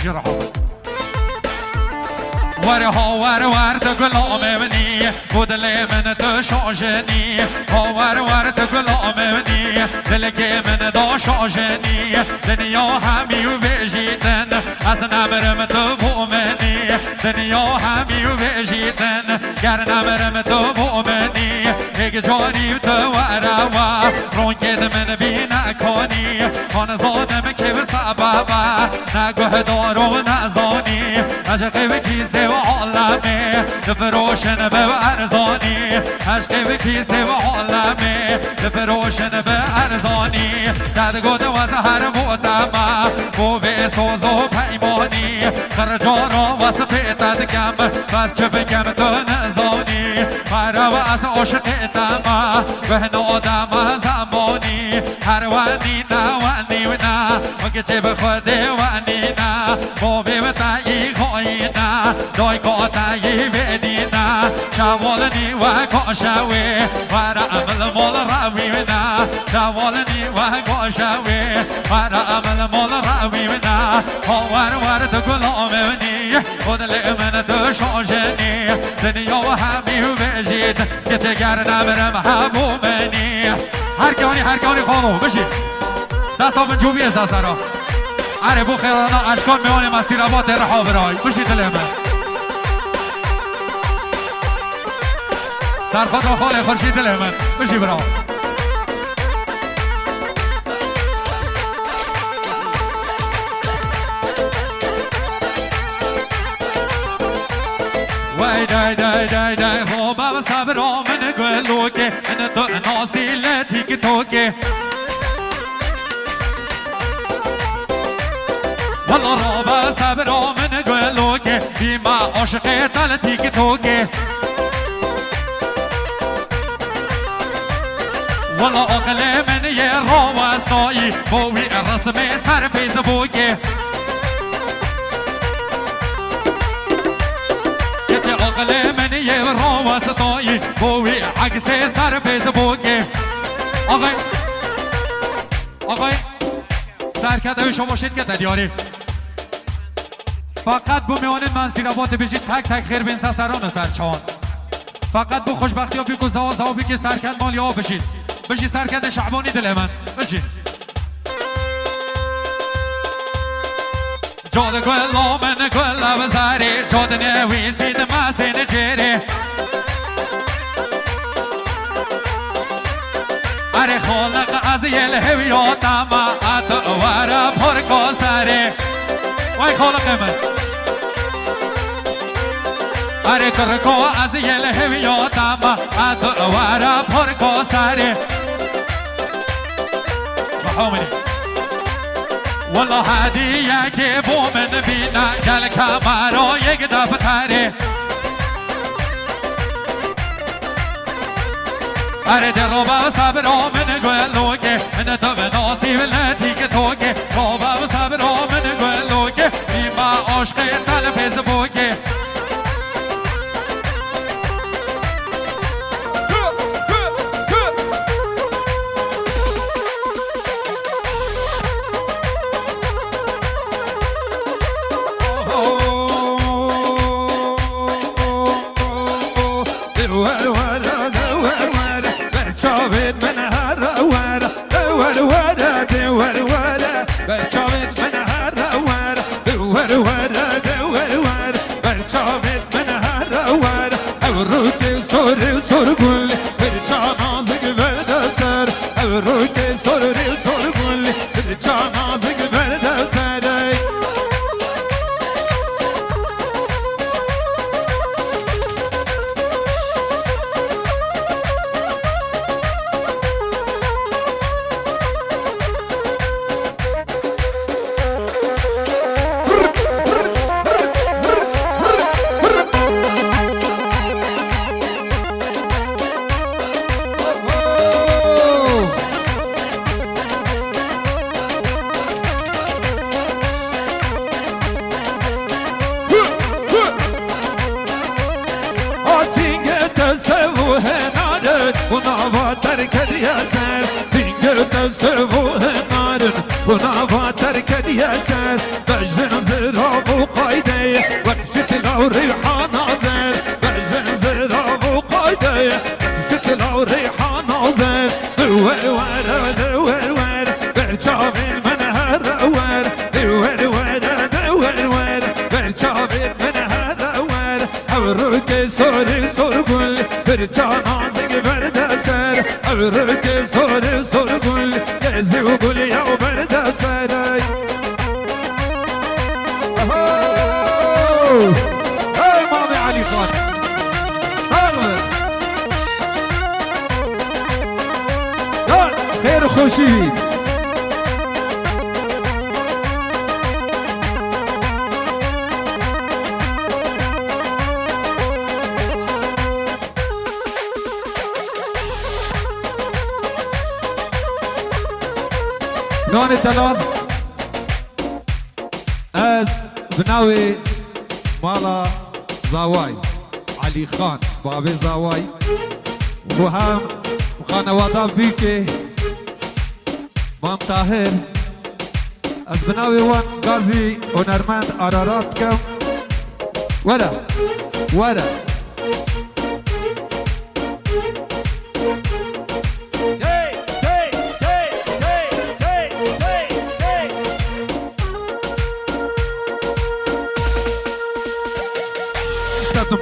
بشي رحمة ورها ور تقلام مني ودلي من تشوشني ور تقلام مني دلكي من داشوشني دنيا همي وبيجيتن از نمرم تو مني دنيا همي وبيجيتن گر نمرم تو مني هيك جاني تو وروا رونكد من بينا كوني خان ظالم كيف سببا نگه دارو نزاني عشقي بكيسي وعالمي بروشن بأرزاني عشقي بكيسي وعالمي بروشن بأرزاني دادگود وزهر مؤتما بو بسوز و پیمانی خرجانا وسطیتت کم بس چه بگم تو نزانی مرو از عشقیتما بهن آدم زمانی هر ونی نه ونی و نه مگه چه بخوده ونی نه بو بیوتایی خواهی نه دای کاتایی بیدی نه شوالنی و کاشوی ور عمل مال روی نه شوالنی و کاشوی ور عمل مال روی نه ور تو گلام منی خودل من تو شاجنی دنیا و همی و بجید که تگر نبرم همو منی هر کانی خانو بشید دست ها من جوبی از سرا اره بو خیرانا اشکان میان مسیرابات رها برای بشید دل من سرخواد و خاله خورشید دل من بشید برای وای دای دای دای دای خوبم صبرام من گلو که من تو ناسیل تیک توکه والله رابا صبرام من گلو که بیما عاشق تل تیک توکه والله عقل من یه راوستایی بوی رسم سر فیسبوکه عقل من یه راوستایی بوی عکس سر فیسبوکه آقای سرکرده شما باشید که دیاری فقط بو میوانید منصیرابات بشید تک تک خیر بین سران و سرچان فقط بو خوشبختی ها بیکو زوابی که سرکرد مالی ها بشید سرکرد شعبانی دل من بشید جاد گل آمن گل بزاری جاد نویسید مسین جیری اره خالق از یل هویاتم اتوار پر کسری وای خالق من اره کرکو از یل هویاتم اتوار پر کسری محامنی والله هدیه که بو من بینه گل کمرا یک دفتره اره در روبا صبرا من گلو که من تو به ناسی ولتی که تو که روبا صبرا من گلو که بیما عشق تل فیسبوکه سبوه نارن بنا واتر کدی سر بجن زرا وقايدي ورشت لو ريحان زين بجنزرة وقايدي ورشت لو ريحان زين دور ورا دور ورا برشام المنهر ور دور ورا دور ورا برشام المنهر ور أبروك سوري سورقل برشام نازك بردسر أبروك سوري سورقل جزي وقل يا بردسر هاي مامي علي خان اغلب خير خوشي لون الدلال از بناوي مالا زاواي علي خان بابي زاواي وهم خانواده بيكي مام طاهر از بناوي وان غازي هنرمند ارارات كم ورا ورا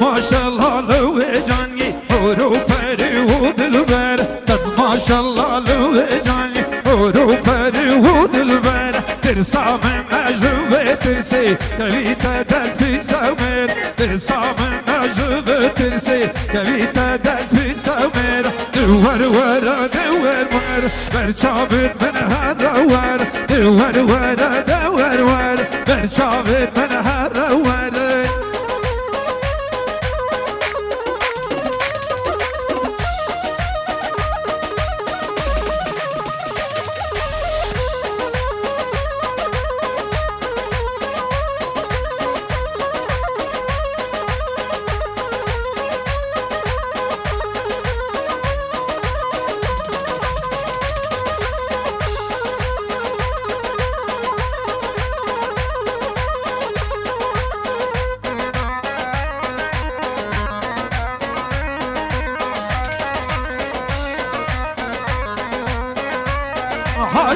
ما شاء الله لو جاني هورو فري ودلبر صد ما شاء الله لو جاني هورو فري ودلبر ترسا من أجوبة ترسي تبيتا دست بسامر ترسا من أجوبة ترسي تبيتا دست بسامر دور ورا دور ور برشابت من هذا ور دور ورا دور ور برشابت من هذا ور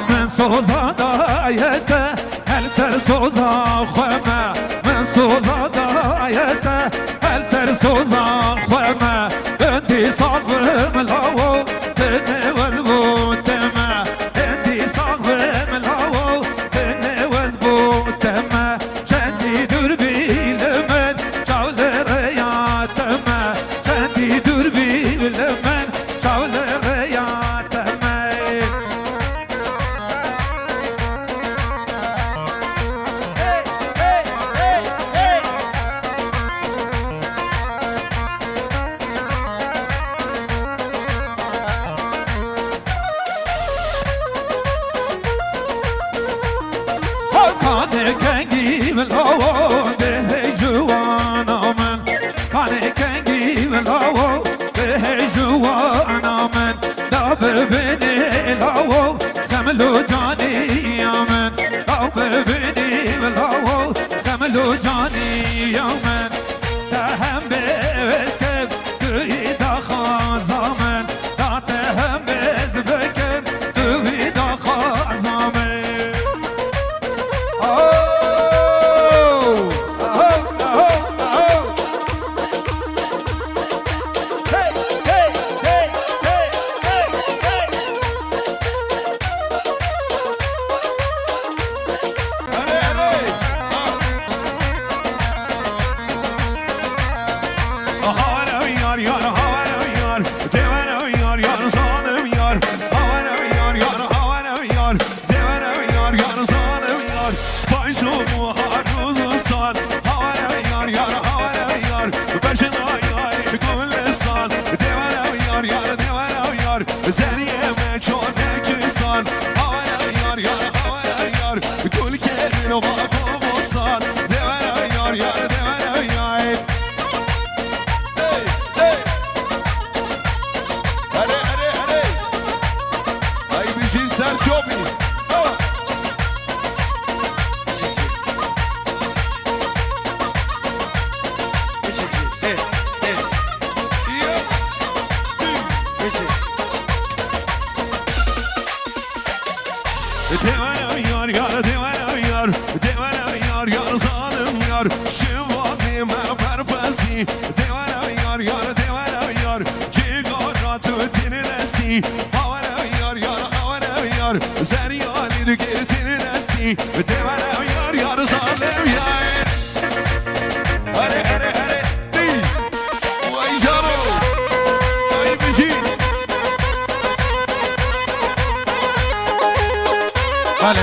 من سوزا دايته هل سر سوزا خوما من سوزا دايته هل سر سوزا خوما اندي صاغم الهو تني وزبوتما اندي صاغم الهو تني وزبوتما شندي دربي لمن شاول رياتما شندي دربي لمن شاول رياتما بالهوا به جوانا من كان كنجي بالهوا به جوانا من لا ببني الهوا خملو جاني يا من لا ببني بالهوا خملو جاني يا من تهم بسكب تريد خازا من لا تهم بسكب تريد خازا من یار شوانی من برپسی دیوانم یار یار دیوانم یار جیگار را تو تین دستی هاورم یار یار هاورم یار زریانی رو گیر تین دستی دیوانم یار یار ظالم یار هره هره هره دی وای جارو وای بشین بله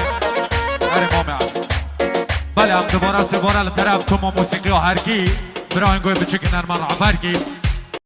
مامه بله هم دوباره سه باره لطرف تو ما موسیقی و هرگی برای گوی بچه که نرمان عبرگی